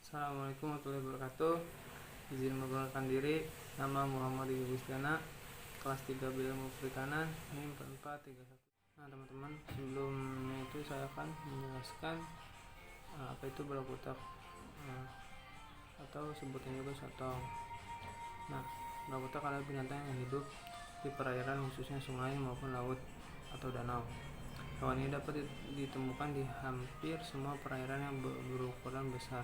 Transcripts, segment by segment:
Assalamualaikum warahmatullahi wabarakatuh. Izin memperkenalkan diri, nama Muhammad Gustiana, kelas 3 Ilmu Perikanan, NIM 4431. Nah teman-teman, sebelumnya itu saya akan menjelaskan apa itu balak utak atau sebutan juga sotong. Nah, balak utak adalah binatang yang hidup di perairan khususnya sungai maupun laut atau danau. Hewan ini dapat ditemukan di hampir semua perairan yang berukuran besar,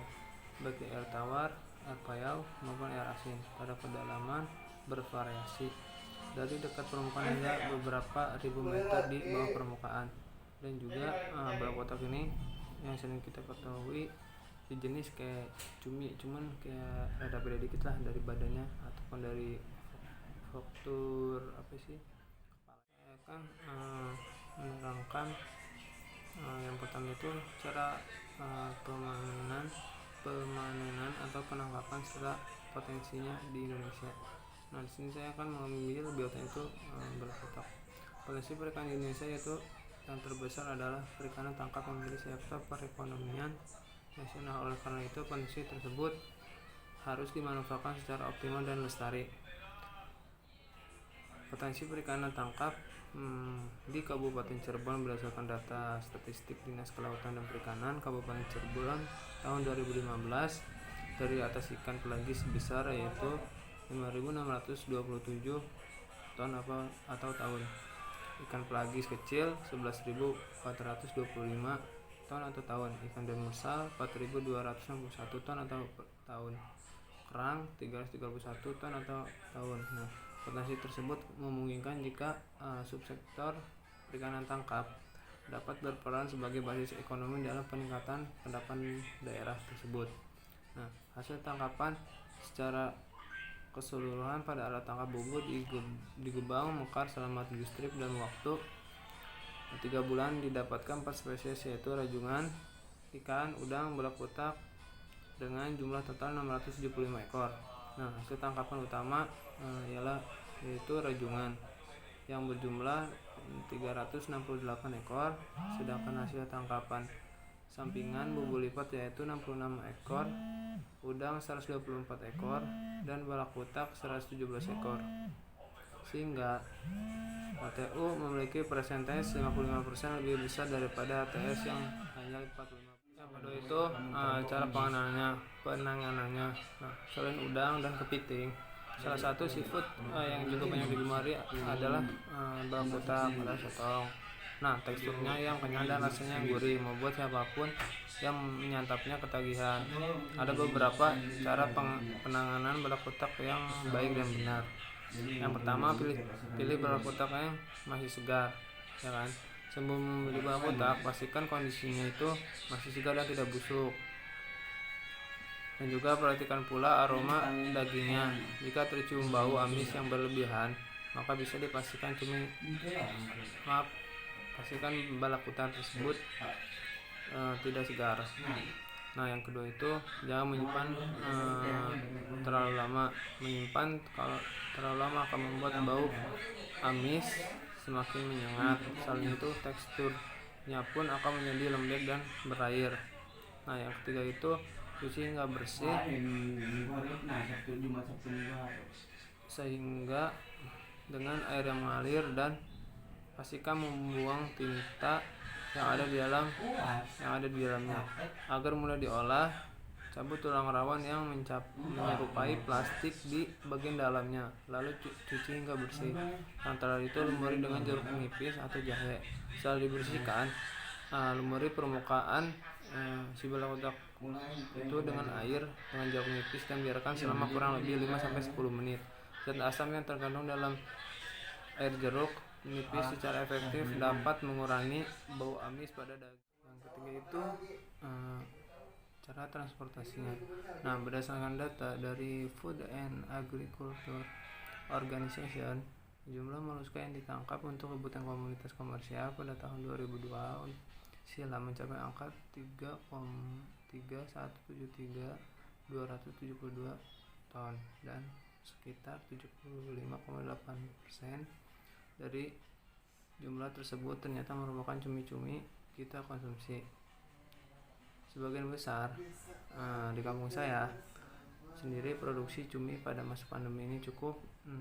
baik di air tawar, air payau, maupun air asin. Pada kedalaman bervariasi dari dekat permukaan hingga beberapa ribu meter di bawah permukaan. Dan juga balak utak ini yang sering kita ketahui jenis kayak cumi, cuman kayak ada beda dikit lah dari badannya ataupun dari struktur apa sih kepala kan. Menerangkan yang pertama itu cara pemanenan atau penangkapan serta potensinya di Indonesia. Nah, di sini saya akan mengambil biota itu balak utak. Potensi perikanan di Indonesia yaitu yang terbesar adalah perikanan tangkap yang menjadi sektor perekonomian nasional. Oleh karena itu, potensi tersebut harus dimanfaatkan secara optimal dan lestari. Potensi perikanan tangkap di Kabupaten Cirebon berdasarkan data statistik Dinas Kelautan dan Perikanan Kabupaten Cirebon tahun 2015 dari atas ikan pelagis besar yaitu 5.627 ton atau tahun, ikan pelagis kecil 11.425 ton atau tahun, ikan demersal 4.261 ton atau tahun, kerang 331 ton atau tahun. Nah, potensi tersebut memungkinkan jika subsektor perikanan tangkap dapat berperan sebagai basis ekonomi dalam peningkatan pendapatan daerah tersebut. Nah, hasil tangkapan secara keseluruhan pada alat tangkap bubur di Gebang Mekar selama 7 strip dan waktu 3 bulan didapatkan 4 spesies yaitu rajungan, ikan, udang, balak utak dengan jumlah total 675 ekor. Nah, hasil tangkapan utama yaitu rajungan yang berjumlah 368 ekor, sedangkan hasil tangkapan sampingan bubu lipat yaitu 66 ekor, udang 124 ekor, dan balak utak 117 ekor. Sehingga HTU memiliki persentase 55% lebih besar daripada HTS yang hanya 45%. Yang kedua itu cara penanganannya. Nah, selain udang dan kepiting, salah satu seafood yang juga banyak digemari adalah balak utak atau sotong. Nah, teksturnya yang kenyal dan rasanya yang gurih membuat siapapun yang menyantapnya ketagihan. Ada beberapa cara penanganan balak utak yang baik dan benar. Yang pertama, pilih balak utak yang masih segar, ya kan. Sebelum membeli balak utak, pastikan kondisinya itu masih segar dan tidak busuk. Dan juga perhatikan pula aroma dagingnya. Jika tercium bau amis yang berlebihan, maka bisa pastikan balak utak tersebut tidak segar. Nah, yang kedua itu jangan menyimpan terlalu lama. Kalau terlalu lama akan membuat bau amis semakin menyengat. Selain itu, teksturnya pun akan menjadi lembek dan berair. Nah, yang ketiga itu cuci hingga bersih sehingga dengan air yang mengalir, dan pastikan membuang tinta yang ada di dalamnya. Agar mudah diolah, cabut tulang rawan yang menyerupai plastik di bagian dalamnya, lalu cuci hingga bersih. Antara itu lumuri dengan jeruk nipis atau jahe. Setelah dibersihkan, lumuri permukaan si balak utak itu dengan air dengan jeruk nipis dan biarkan selama kurang lebih 5-10 menit. Zat asam yang terkandung dalam air jeruk nipis secara efektif dapat mengurangi bau amis pada daging. Yang ketiga itu cara transportasinya. Nah, berdasarkan data dari Food and Agriculture Organization, jumlah moluska yang ditangkap untuk kebutuhan komunitas komersial pada tahun 2002 silam mencapai angka 3,173.272 ton, dan sekitar 75,8% dari jumlah tersebut ternyata merupakan cumi-cumi kita konsumsi. Sebagian besar di kampung saya sendiri produksi cumi pada masa pandemi ini cukup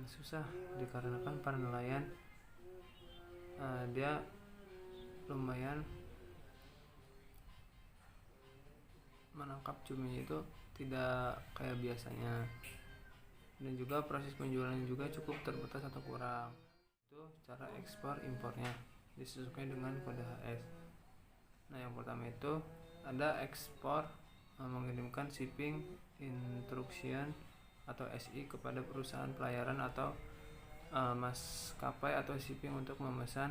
susah dikarenakan para nelayan dia lumayan menangkap cumi itu tidak kayak biasanya, dan juga proses penjualannya juga cukup terbatas atau kurang. Itu cara ekspor impornya disesuaikan dengan kode HS. Nah, yang pertama itu ada ekspor mengirimkan shipping instruction atau SI kepada perusahaan pelayaran atau maskapai atau shipping untuk memesan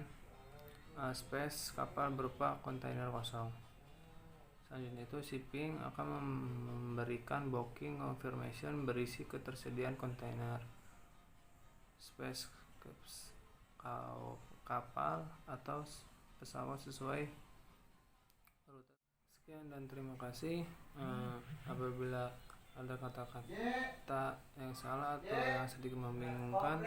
space kapal berupa kontainer kosong. Selanjutnya itu shipping akan memberikan booking confirmation berisi ketersediaan kontainer, space kapal atau pesawat sesuai rute. Sekian dan terima kasih. Apabila ada kata-kata yang salah atau yang sedikit membingungkan,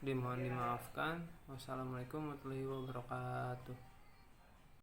dimohon dimaafkan. Wassalamualaikum warahmatullahi wabarakatuh.